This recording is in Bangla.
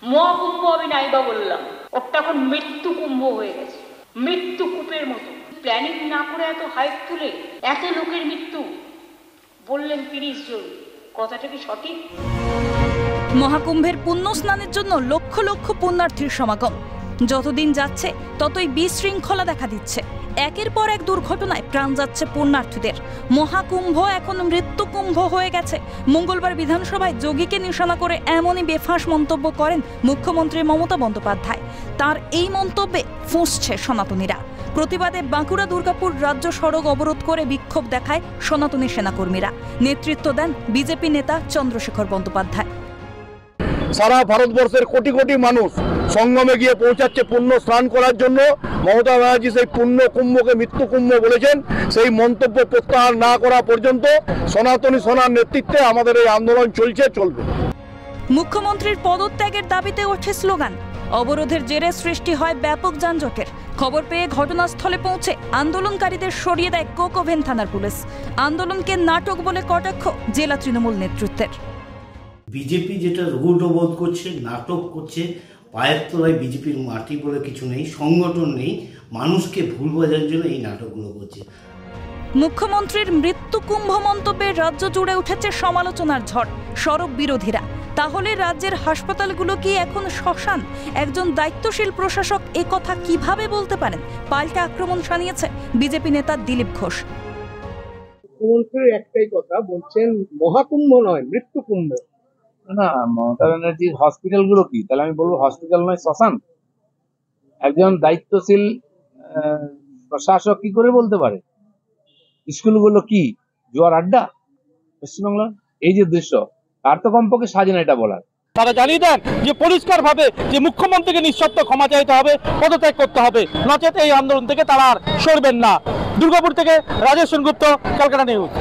মহাকুম্ভ আমি নাইবা বললাম, ওটা এখন মৃত্যু কুম্ভ হয়ে গেছে, মৃত্যু কূপের মতো। প্ল্যানিং না করে এত হাইপ তুলে এত লোকের মৃত্যু বললেন 30 জন, কথাটা কি সঠিক? মহাকুম্ভের পুণ্য স্নানের জন্য লক্ষ লক্ষ পুণ্যার্থীর সমাগম। যতদিন যাচ্ছে ততই বিশৃঙ্খলা দেখা দিচ্ছে। একের পর এক দুর্ঘটনায় প্রাণ যাচ্ছে পুণ্যার্থীদের। মহাকুম্ভ এখন মৃত্যুকুম্ভ হয়ে গেছে। মঙ্গলবার বিধানসভায় যোগীকে নিশানা করে এমনই বেফাঁস মন্তব্য করেন মুখ্যমন্ত্রী মমতা বন্দ্যোপাধ্যায়। তার এই মন্তব্যে ফুঁসছে সনাতনীরা। প্রতিবাদে বাঁকুড়া দুর্গাপুর রাজ্য সড়ক অবরোধ করে বিক্ষোভ দেখায় সনাতনী সেনাকর্মীরা। নেতৃত্ব দেন বিজেপি নেতা চন্দ্রশেখর বন্দ্যোপাধ্যায়। সারা ভারতবর্ষের কোটি কোটি মানুষ সঙ্গমে গিয়ে পৌঁছাচ্ছে পুণ্য স্নান করার জন্য। মমতা ব্যানার্জি সেই পুণ্য কুম্ভকে মৃত্যু কুম্ভ বলেছেন। সেই মন্তব্য প্রত্যাহার না করা পর্যন্ত সনাতনী সোনার নেতৃত্বে আমাদের এই আন্দোলন চলবে। মুখ্যমন্ত্রীর পদত্যাগের দাবিতে ওঠে স্লোগান। অবরোধের জেরে সৃষ্টি হয় ব্যাপক যানজটের। খবর পেয়ে ঘটনাস্থলে পৌঁছে আন্দোলনকারীদের সরিয়ে দেয় কোক ওভেন থানার পুলিশ। আন্দোলনকে নাটক বলে কটাক্ষ জেলা তৃণমূল নেতৃত্বের। বিজেপি যেটা রূঢ়বোধ করছে, নাটক করছে, পায়ের তলায় বিজেপির মাটি বলে কিছু নেই, সংগঠন নেই, মানুষকে ভুল বোঝার জন্য এই নাটকগুলো করছে। মুখ্যমন্ত্রীর মৃত্যু কুম্ভ মন্তব্যে রাজ্য জুড়ে উঠেছে সমালোচনার ঝড়। সরব বিরোধীরা, তাহলে রাজ্যের হাসপাতালগুলো কি এখন শ্মশান? একজন দায়িত্বশীল প্রশাসক একথা কিভাবে বলতে পারেন? পাল্টা আক্রমণ শানিয়েছে বিজেপি নেতা দিলীপ ঘোষ। মুখ্যমন্ত্রীর একটাই কথা বলছেন, মহাকুম্ভ নয় মৃত্যু কুম্ভ। না, মমতা ব্যানার্জির হসপিটালগুলো কি? তাহলে আমি বলবো হসপিটাল নয় শ্মশান। একজন দায়িত্বশীল প্রশাসক কি করে বলতে পারে? স্কুলগুলো কি জোয়ার আড্ডা পশ্চিমবাংলা? এই যে দৃশ্য, তার তো কমপক্ষে সাজে না এটা বলার। তারা জানিয়ে দেন যে পরিষ্কার ভাবে যে মুখ্যমন্ত্রীকে নিঃশর্ত ক্ষমা চাইতে হবে, পদত্যাগ করতে হবে, নচেত এই আন্দোলন থেকে তারা আর সরবেন না। দুর্গাপুর থেকে রাজেশ সেনগুপ্ত, ক্যালকাটা নিউজ।